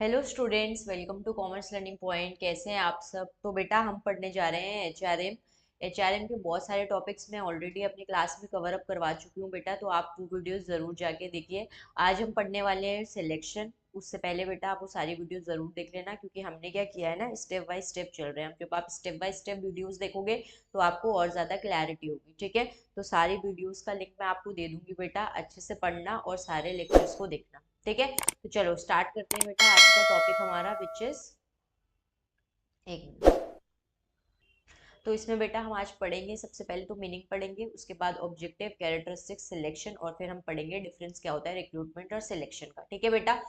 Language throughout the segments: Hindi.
Hello students, welcome to commerce learning point. कैसे हैं आप सब? तो बेटा हम पढ़ने जा रहे हैं एचआरएम के बहुत सारे टॉपिक्स मैं ऑलरेडी अपनी क्लास में कवर अप करवा चुकी हूँ बेटा, तो आप वो वीडियोस ज़रूर जाके देखिए। आज हम पढ़ने वाले हैं सिलेक्शन। उससे पहले बेटा आप वो सारी वीडियोस ज़रूर देख लेना, क्योंकि हमने क्या किया है ना, स्टेप बाय स्टेप चल रहे हैं। जब आप स्टेप बाय स्टेप वीडियोज़ देखोगे तो आपको और ज़्यादा क्लैरिटी होगी। ठीक है, तो सारी वीडियोज़ का लिंक मैं आपको दे दूँगी बेटा, अच्छे से पढ़ना और सारे लेक्चर्स को देखना। ठीक है, तो चलो स्टार्ट करते हैं बेटा। आज का टॉपिक हमारा विच इज, एक मिनट। तो इसमें बेटा हम आज पढ़ेंगे, सबसे पहले तो मीनिंग पढ़ेंगे, उसके बाद ऑब्जेक्टिव, कैरेक्टरिस्टिक्स, सिलेक्शन, और फिर हम पढ़ेंगे डिफरेंस क्या होता है रिक्रूटमेंट और सिलेक्शन का। ठीक है बेटा,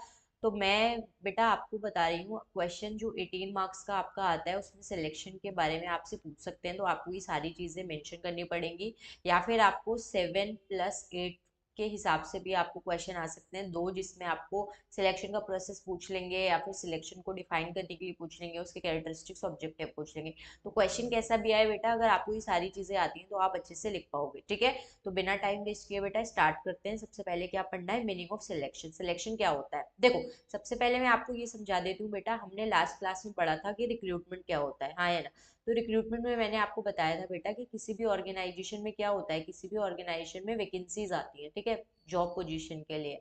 तो मैं बेटा आपको बता रही हूँ, क्वेश्चन जो 18 मार्क्स का आपका आता है उसमें सिलेक्शन के बारे में आपसे पूछ सकते हैं, तो आपको ये सारी चीज़ें मेंशन करनी पड़ेंगी, या फिर आपको 7+8 के हिसाब से भी आपको क्वेश्चन आ सकते हैं दो, जिसमें आपको सिलेक्शन का प्रोसेस पूछ लेंगे, या फिर सिलेक्शन को डिफाइन करने के लिए पूछ लेंगे, उसके कैरेक्टरिस्टिक्स ऑब्जेक्टिव पूछ लेंगे। तो क्वेश्चन कैसा भी आए बेटा, अगर आपको ये सारी चीजें आती हैं तो आप अच्छे से लिख पाओगे। ठीक है, तो बिना टाइम वेस्ट किए बेटा स्टार्ट करते हैं। सबसे पहले क्या पढ़ना है, मीनिंग ऑफ सिलेक्शन। सिलेक्शन क्या होता है, देखो सबसे पहले मैं आपको ये समझा देती हूँ बेटा। हमने लास्ट क्लास में पढ़ा था कि रिक्रूटमेंट क्या होता है, हाँ या ना? तो रिक्रूटमेंट में मैंने आपको बताया था बेटा कि किसी भी ऑर्गेनाइजेशन में क्या होता है, किसी भी ऑर्गेनाइजेशन में वैकेंसीज आती है, ठीक है, जॉब पोजीशन के लिए।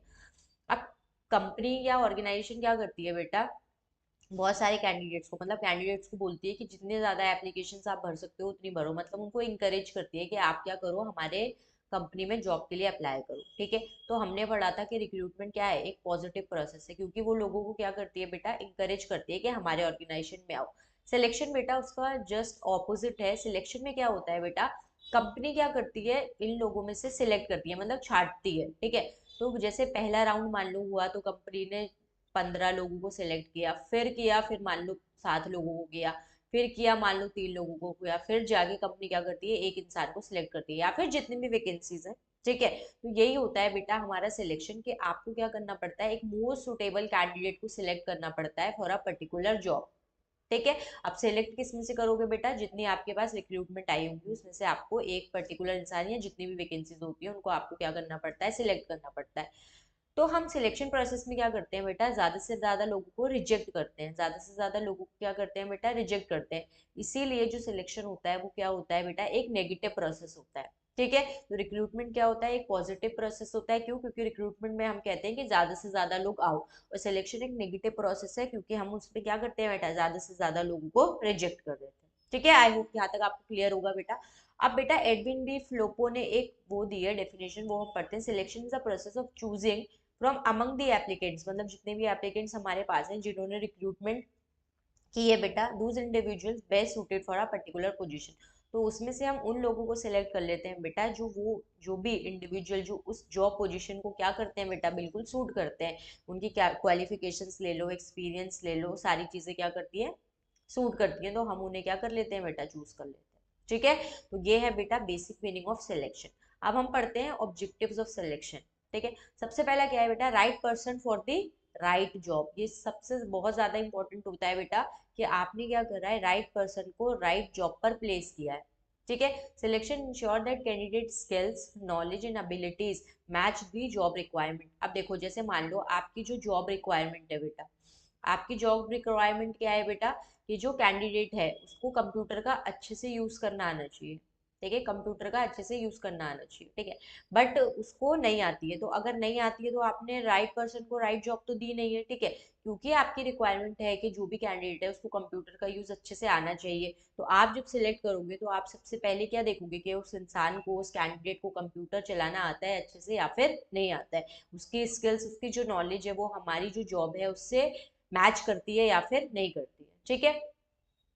अब कंपनी या ऑर्गेनाइजेशन क्या करती है बेटा, बहुत सारे कैंडिडेट्स को, मतलब कैंडिडेट्स को बोलती है कि जितने ज़्यादा एप्लीकेशंस आप भर सकते हो उतनी भरो, मतलब उनको इंकरेज करती है कि आप क्या करो, हमारे कंपनी में जॉब के लिए अप्लाई करो। ठीक है, तो हमने पढ़ा था कि रिक्रूटमेंट क्या है, एक पॉजिटिव प्रोसेस है, क्योंकि वो लोगों को क्या करती है बेटा, इंकरेज करती है कि हमारे ऑर्गेनाइजेशन में आओ। सिलेक्शन बेटा उसका जस्ट ऑपोजिट है। सिलेक्शन में क्या होता है बेटा, कंपनी क्या करती है, इन लोगों में से सिलेक्ट करती है, मतलब छांटती है। ठीक है, तो जैसे पहला राउंड मान लो हुआ, तो कंपनी ने 15 लोगों को सिलेक्ट किया, फिर मान लो 7 लोगों को किया, फिर किया मान लो 3 लोगों को किया, फिर जाके कंपनी क्या करती है, एक इंसान को सिलेक्ट करती है, या फिर जितनी भी वैकेंसीज है। ठीक है, तो यही होता है बेटा हमारा सिलेक्शन, कि आपको क्या करना पड़ता है, एक मोस्ट सुटेबल कैंडिडेट को सिलेक्ट करना पड़ता है फॉर अ पर्टिकुलर जॉब। ठीक है, अब सिलेक्ट किस में से करोगे बेटा, जितनी आपके पास रिक्रूटमेंट आई होंगी उसमें से आपको एक पर्टिकुलर इंसान या जितनी भी वैकेंसीज होती है उनको आपको क्या करना पड़ता है, सिलेक्ट करना पड़ता है। तो हम सिलेक्शन प्रोसेस में क्या करते हैं बेटा, ज्यादा से ज्यादा लोगों को रिजेक्ट करते हैं, ज्यादा से ज्यादा लोगों को क्या करते हैं बेटा, रिजेक्ट करते हैं। इसीलिए जो सिलेक्शन होता है वो क्या होता है बेटा, एक नेगेटिव प्रोसेस होता है। ठीक है, तो रिक्रूटमेंट क्या होता है, एक पॉजिटिव प्रोसेस होता है। क्यों? क्योंकि रिक्रूटमेंट में हम कहते हैं कि ज्यादा से ज्यादा लोग आओ, और सिलेक्शन एक नेगेटिव प्रोसेस है, क्योंकि हम उसमें क्या करते हैं बेटा, ज्यादा से ज्यादा लोगों को रिजेक्ट कर देते हैं। ठीक है, आई होप यहाँ तक आपको क्लियर होगा बेटा। अब बेटा एडविन डी फ्लोपो ने एक वो दी है डेफिनेशन, वो हम पढ़ते हैं। Selection is the process of choosing from among the applicants, मतलब जितने भी एप्लीकेंट्स हमारे पास हैं जिन्होंने रिक्रूटमेंट की है बेटा, Dooj individuals best suited for a particular position. तो उसमें से हम उन लोगों को सिलेक्ट कर लेते हैं बेटा, जो भी इंडिविजुअल जो उस जॉब पोजीशन को क्या करते हैं बेटा, बिल्कुल सूट करते हैं। उनकी क्या क्वालिफिकेशंस ले लो, एक्सपीरियंस ले लो, सारी चीजें क्या करती हैं, सूट करती हैं, तो हम उन्हें क्या कर लेते हैं बेटा, चूज कर लेते हैं। ठीक है, तो ये है बेटा बेसिक मीनिंग ऑफ सिलेक्शन। अब हम पढ़ते हैं ऑब्जेक्टिव्स ऑफ सिलेक्शन। ठीक है, सबसे पहला क्या है बेटा, right person for the right job. ये सबसे बहुत ज्यादा इंपॉर्टेंट होता है बेटा, कि आपने क्या करा है, राइट पर्सन को राइट जॉब पर प्लेस किया है। ठीक है, selection ensure that candidate skills, knowledge and abilities match the job requirement. अब देखो जैसे मान लो आपकी जो जॉब रिक्वायरमेंट है बेटा, आपकी जॉब रिक्वायरमेंट क्या है बेटा, कि जो कैंडिडेट है उसको कंप्यूटर का अच्छे से यूज करना आना चाहिए। ठीक है, कंप्यूटर का अच्छे से यूज करना आना चाहिए। ठीक है, बट उसको नहीं आती है, तो अगर नहीं आती है तो आपने राइट पर्सन को राइट जॉब तो दी नहीं है। ठीक है, क्योंकि आपकी रिक्वायरमेंट है कि जो भी कैंडिडेट है उसको कंप्यूटर का यूज अच्छे से आना चाहिए, तो आप जब सिलेक्ट करोगे तो आप सबसे पहले क्या देखोगे, कि उस इंसान को, उस कैंडिडेट को कंप्यूटर चलाना आता है अच्छे से या फिर नहीं आता है, उसकी स्किल्स, उसकी जो नॉलेज है वो हमारी जो जॉब है उससे मैच करती है या फिर नहीं करती है। ठीक है,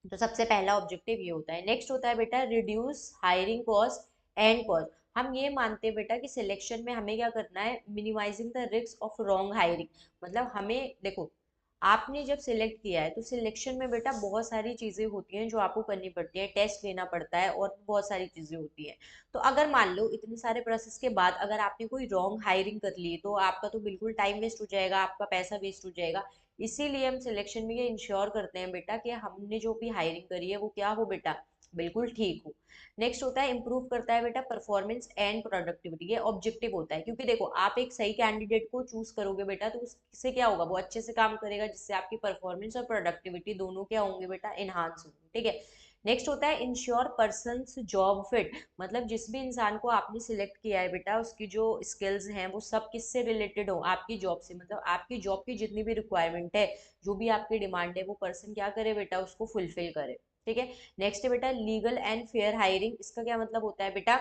तो सबसे पहला ऑब्जेक्टिव ये होता है। नेक्स्ट होता है बेटा reduce hiring cost and cost. हम ये मानते हैं बेटा कि सिलेक्शन में हमें क्या करना है, minimizing the risk of wrong hiring. मतलब हमें देखो, आपने जब सिलेक्ट किया है तो सिलेक्शन में बेटा बहुत सारी चीजें होती हैं जो आपको करनी पड़ती है, टेस्ट लेना पड़ता है और बहुत सारी चीजें होती हैं। तो अगर मान लो इतने सारे प्रोसेस के बाद अगर आपने कोई रॉन्ग हायरिंग कर ली, तो आपका तो बिल्कुल टाइम वेस्ट हो जाएगा, आपका पैसा वेस्ट हो जाएगा। इसीलिए हम सिलेक्शन में ये इंश्योर करते हैं बेटा कि हमने जो भी हायरिंग करी है वो क्या हो बेटा, बिल्कुल ठीक हो। नेक्स्ट होता है इंप्रूव करता है बेटा परफॉर्मेंस एंड प्रोडक्टिविटी, ये ऑब्जेक्टिव होता है, क्योंकि देखो आप एक सही कैंडिडेट को चूज करोगे बेटा तो उससे क्या होगा, वो अच्छे से काम करेगा, जिससे आपकी परफॉर्मेंस और प्रोडक्टिविटी दोनों क्या होंगे बेटा, इनहांस होंगे, ठीक है। नेक्स्ट होता है इंश्योर पर्सनस जॉब फिट, मतलब जिस भी इंसान को आपने सिलेक्ट किया है बेटा उसकी जो स्किल्स हैं वो सब किससे रिलेटेड हो, आपकी जॉब से, मतलब आपकी जॉब की जितनी भी रिक्वायरमेंट है, जो भी आपकी डिमांड है, वो पर्सन क्या करे बेटा, उसको फुलफिल करे, ठीक है। नेक्स्ट है बेटा लीगल एंड फेयर हायरिंग, इसका क्या मतलब होता है बेटा,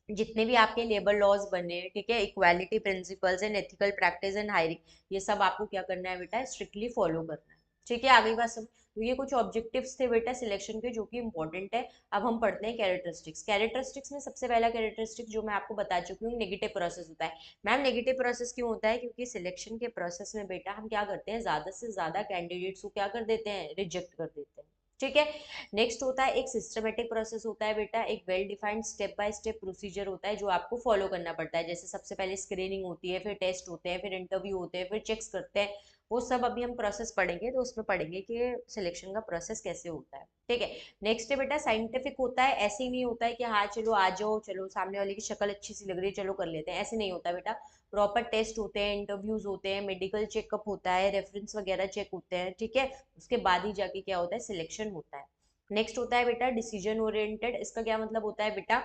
जितने भी आपके लेबर लॉज बने हैं, ठीक है, equality principles and ethical practice and hiring, ये सब आपको क्या करना है बेटा, स्ट्रिक्टली फॉलो करना है, ठीक है। आगे बात सब, तो ये कुछ ऑब्जेक्टिव्स थे बेटा सिलेक्शन के जो कि इंपॉर्टेंट है। अब हम पढ़ते हैं कैरेक्टरिस्टिक्स। कैरेक्टरिस्टिक्स में सबसे पहला कैरेक्टरिस्टिक जो मैं आपको बता चुकी हूँ, नेगेटिव प्रोसेस होता है। मैम नेगेटिव प्रोसेस क्यों होता है, क्योंकि सिलेक्शन के प्रोसेस में बेटा हम क्या करते हैं, ज्यादा से ज्यादा कैंडिडेट्स को क्या कर देते हैं, रिजेक्ट कर देते हैं, ठीक है। नेक्स्ट होता है एक सिस्टमेटिक प्रोसेस होता है बेटा, एक well defined step by step procedure होता है जो आपको फॉलो करना पड़ता है, जैसे सबसे पहले स्क्रीनिंग होती है, फिर टेस्ट होते हैं, फिर इंटरव्यू होते हैं, फिर चेक्स करते हैं, वो सब अभी हम प्रोसेस पढ़ेंगे तो उसमें पढ़ेंगे कि सिलेक्शन का प्रोसेस कैसे होता है, ठीक है। नेक्स्ट है बेटा साइंटिफिक होता है, ऐसे ही नहीं होता है कि हाँ चलो आ जाओ, चलो सामने वाले की शक्ल अच्छी सी लग रही है चलो कर लेते हैं, ऐसे नहीं होता बेटा। प्रॉपर टेस्ट होते हैं, इंटरव्यूज होते हैं, मेडिकल चेकअप होता है, रेफरेंस वगैरह चेक होते हैं, ठीक है। उसके बाद ही जाके क्या होता है, सिलेक्शन होता है। नेक्स्ट होता है बेटा डिसीजन ओरिएंटेड, इसका क्या मतलब होता है बेटा,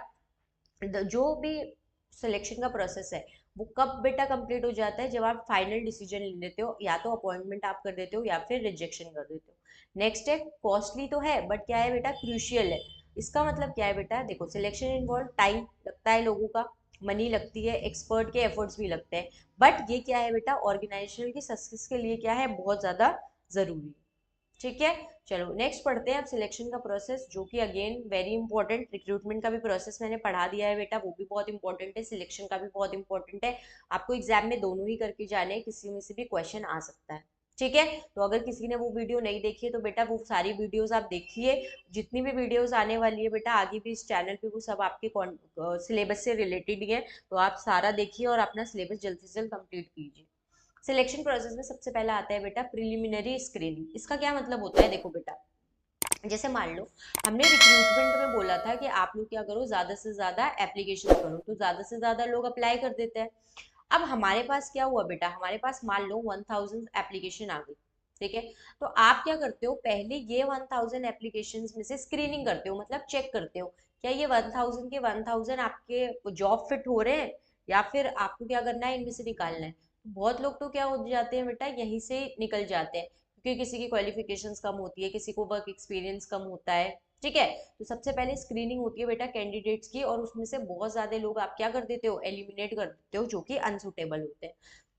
जो भी सिलेक्शन का प्रोसेस है वो कब बेटा कंप्लीट हो जाता है, जब आप फाइनल डिसीजन ले लेते हो, या तो अपॉइंटमेंट आप कर देते हो या फिर रिजेक्शन कर देते हो। नेक्स्ट है कॉस्टली तो है बट क्या है बेटा, क्रूशियल है। इसका मतलब क्या है बेटा, देखो सिलेक्शन इन्वॉल्व टाइम लगता है लोगों का, मनी लगती है, एक्सपर्ट के एफर्ट्स भी लगते हैं, बट ये क्या है बेटा, ऑर्गेनाइजेशन की सक्सेस के लिए क्या है, बहुत ज्यादा जरूरी है, ठीक है। चलो नेक्स्ट पढ़ते हैं अब सिलेक्शन का प्रोसेस, जो कि अगेन वेरी इंपॉर्टेंट, रिक्रूटमेंट का भी प्रोसेस मैंने पढ़ा दिया है बेटा, वो भी बहुत इंपॉर्टेंट है, सिलेक्शन का भी बहुत इंपॉर्टेंट है। आपको एग्जाम में दोनों ही करके जाने हैं, किसी में से भी क्वेश्चन आ सकता है, ठीक है। तो अगर किसी ने वो वीडियो नहीं देखी है तो बेटा वो सारी वीडियोस आप देखिए, जितनी भी वीडियोस आने वाली है बेटा आगे भी इस चैनल पे, वो सब आपके सिलेबस से रिलेटेड ही है, तो आप सारा देखिए और अपना सिलेबस जल्द से जल्द कंप्लीट कीजिए। सिलेक्शन प्रोसेस में सबसे पहला आता है बेटा प्रिलिमिनरी स्क्रीनिंग, इसका क्या मतलब होता है, देखो बेटा जैसे मान लो हमने रिक्रूटमेंट में बोला था कि आप लोग क्या करो, ज्यादा से ज्यादा एप्लीकेशन करो, तो ज्यादा से ज्यादा लोग अप्लाई कर देते हैं। अब हमारे पास क्या हुआ बेटा, हमारे पास मान लो 1000 एप्लीकेशन आ गई, ठीक है। तो आप क्या करते हो, पहले ये 1000 एप्लीकेशन में से स्क्रीनिंग करते हो, मतलब चेक करते हो क्या ये 1000 के 1000 आपके जॉब फिट हो रहे हैं, या फिर आपको क्या करना है, इनमें से निकालना है। तो बहुत लोग तो क्या हो जाते हैं बेटा, यहीं से निकल जाते हैं, क्योंकि किसी की क्वालिफिकेशंस कम होती है, किसी को वर्क एक्सपीरियंस कम होता है, ठीक है। तो सबसे पहले स्क्रीनिंग होती है बेटा कैंडिडेट्स की, और उसमें से बहुत ज्यादा लोग आप क्या कर देते हो, एलिमिनेट कर देते हो, जो कि अनसुटेबल होते हैं।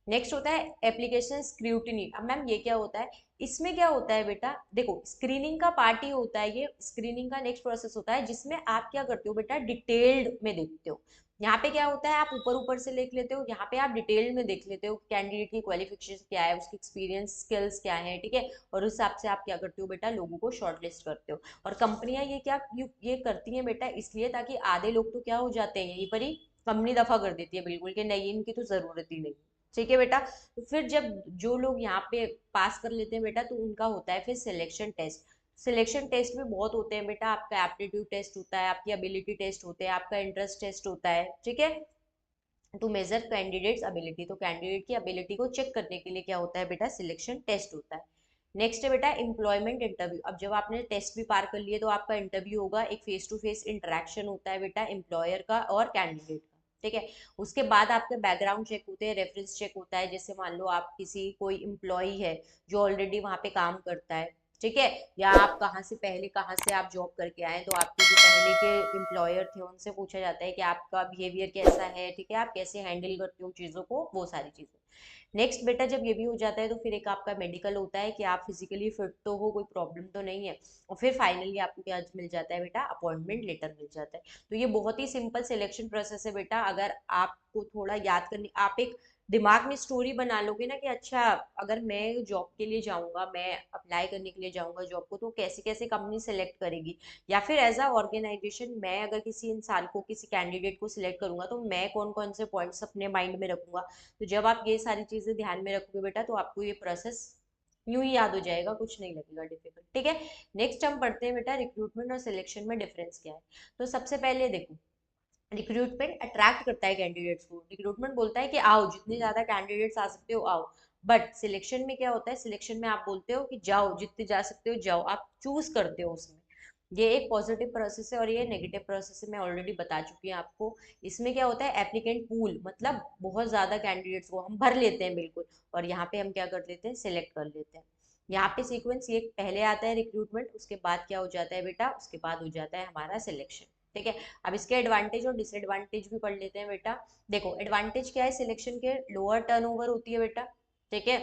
नेक्स्ट होता है एप्लीकेशन स्क्रूटिनी। अब मैम ये क्या होता है, इसमें क्या होता है बेटा, देखो स्क्रीनिंग का पार्ट ही होता है ये, स्क्रीनिंग का नेक्स्ट प्रोसेस होता है जिसमें आप क्या करते हो बेटा, डिटेल्ड में देखते हो। यहाँ पे क्या होता है, आप ऊपर ऊपर से लिख लेते हो, यहाँ पे आप डिटेल में देख लेते हो कैंडिडेट की क्वालिफिकेशन क्या है, उसकी एक्सपीरियंस स्किल्स क्या है, ठीक है। और उस हिसाब से आप क्या करते हो बेटा, लोगों को शॉर्टलिस्ट करते हो। और कंपनियां ये क्या ये करती हैं बेटा, इसलिए ताकि आधे लोग तो क्या हो जाते हैं, यहीं पर ही कंपनी दफा कर देती है बिल्कुल, कि नहीं इनकी तो जरूरत ही नहीं, ठीक है बेटा। तो फिर जब जो लोग यहाँ पे पास कर लेते हैं बेटा, तो उनका होता है फिर सिलेक्शन टेस्ट। सिलेक्शन टेस्ट में बहुत होते हैं बेटा, आपका एप्टीट्यूड टेस्ट होता है, आपकी एबिलिटी टेस्ट होते हैं, आपका इंटरेस्ट टेस्ट होता है, ठीक है, टू मेजर कैंडिडेट्स एबिलिटी, तो कैंडिडेट की एबिलिटी को चेक करने के लिए क्या होता है बेटा, सिलेक्शन टेस्ट होता है। नेक्स्ट है बेटा एम्प्लॉयमेंट इंटरव्यू। अब जब आपने टेस्ट भी पार कर लिए तो आपका इंटरव्यू होगा, एक फेस टू फेस इंटरेक्शन होता है बेटा एम्प्लॉयर का और कैंडिडेट का, ठीक है। उसके बाद आपके बैकग्राउंड चेक होते हैं, रेफरेंस चेक होता है, जैसे मान लो आप किसी कोई इम्प्लॉय है जो ऑलरेडी वहाँ पे काम करता है, ठीक है, या आप कहाँ से पहले कहाँ से आप जॉब करके आए, तो आपके जो पहले के एम्प्लॉयर थे उनसे पूछा जाता है कि आपका बिहेवियर कैसा है, ठीक है, आप कैसे हैंडल करते हो चीज़ों को, वो सारी चीज़ें। नेक्स्ट बेटा जब ये भी हो जाता है तो फिर एक आपका मेडिकल होता है कि आप फिजिकली फिट तो हो, कोई प्रॉब्लम तो नहीं है, और फिर फाइनली आपको क्या मिल जाता है बेटा, अपॉइंटमेंट लेटर मिल जाता है। तो ये बहुत ही सिंपल सिलेक्शन प्रोसेस है बेटा, अगर आपको थोड़ा याद करनी, आप एक दिमाग में स्टोरी बना लोगे ना कि अच्छा अगर मैं जॉब के लिए जाऊंगा, मैं अप्लाई करने के लिए जाऊंगा जॉब को, तो कैसे कैसे कंपनी सेलेक्ट करेगी, या फिर एज अ ऑर्गेनाइजेशन मैं अगर किसी इंसान को, किसी कैंडिडेट को सिलेक्ट करूंगा तो मैं कौन कौन से पॉइंट्स अपने माइंड में रखूंगा। तो जब आप ये सारी चीजें ध्यान में रखोगे बेटा तो आपको ये प्रोसेस यूं ही याद हो जाएगा, कुछ नहीं लगेगा डिफिकल्ट, ठीक है। नेक्स्ट हम पढ़ते हैं बेटा रिक्रूटमेंट और सिलेक्शन में डिफरेंस क्या है। तो सबसे पहले देखो, रिक्रूटमेंट अट्रैक्ट करता है कैंडिडेट्स को, रिक्रूटमेंट बोलता है कि आओ जितने ज्यादा कैंडिडेट्स आ सकते हो आओ। बट सिलेक्शन में क्या होता है, सिलेक्शन में आप बोलते हो कि जाओ जितने जा सकते हो जाओ, आप चूज करते हो उसमें। ये एक पॉजिटिव प्रोसेस है और ये नेगेटिव प्रोसेस है, मैं ऑलरेडी बता चुकी हूँ आपको। इसमें क्या होता है, एप्लीकेंट पूल मतलब बहुत ज्यादा कैंडिडेट्स को हम भर लेते हैं बिल्कुल, और यहाँ पे हम क्या कर लेते हैं, सिलेक्ट कर लेते हैं। यहाँ पे सीक्वेंस ये पहले आता है रिक्रूटमेंट, उसके बाद क्या हो जाता है बेटा, उसके बाद हो जाता है हमारा सिलेक्शन, ठीक है। अब इसके एडवांटेज और डिसएडवांटेज भी पढ़ लेते हैं बेटा। देखो एडवांटेज क्या है सिलेक्शन के, लोअर टर्नओवर होती है बेटा, ठीक है।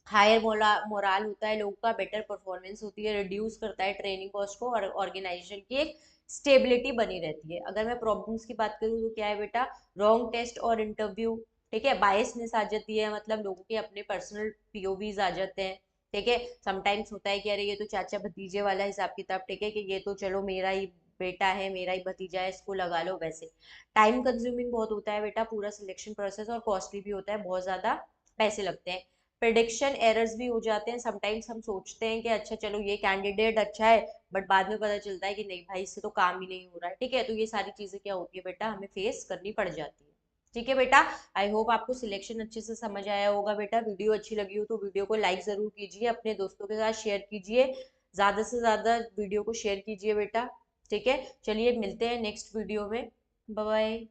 हायर मोराल होता है लोगों का, बेटर परफॉर्मेंस होती है, रिड्यूस करता है ट्रेनिंग कॉस्ट को, और ऑर्गेनाइजेशन की एक स्टेबिलिटी बनी रहती है। अगर मैं प्रॉब्लम्स की बात करूँ तो क्या है बेटा, रॉन्ग टेस्ट और इंटरव्यू, ठीक है, बायसनेस आ जाती है, मतलब लोगों के अपने पर्सनल पीओवीज आ जाते हैं, ठीक है। समटाइम्स होता है कि अरे ये तो चाचा भतीजे वाला हिसाब किताब, ठीक है, कि ये तो चलो मेरा ही बेटा है, मेरा ही भतीजा है, इसको लगा लो, वैसे टाइम कंज्यूमिंग बहुत होता है बेटा पूरा सिलेक्शन प्रोसेस, और कॉस्टली भी होता है, बहुत ज्यादा पैसे लगते हैं। प्रिडिक्शन एरर्स भी हो जाते हैं, समटाइम्स हम सोचते हैं कि अच्छा चलो ये कैंडिडेट अच्छा है, बट बाद में पता चलता है कि नहीं भाई इससे तो काम ही नहीं हो रहा है, ठीक है। तो ये सारी चीजें क्या होती है बेटा, हमें फेस करनी पड़ जाती है, ठीक है बेटा। आई होप आपको सिलेक्शन अच्छे से समझ आया होगा बेटा। वीडियो अच्छी लगी हो तो वीडियो को लाइक जरूर कीजिए, अपने दोस्तों के साथ शेयर कीजिए, ज्यादा से ज्यादा वीडियो को शेयर कीजिए बेटा, ठीक है। चलिए मिलते हैं नेक्स्ट वीडियो में, बाय बाय।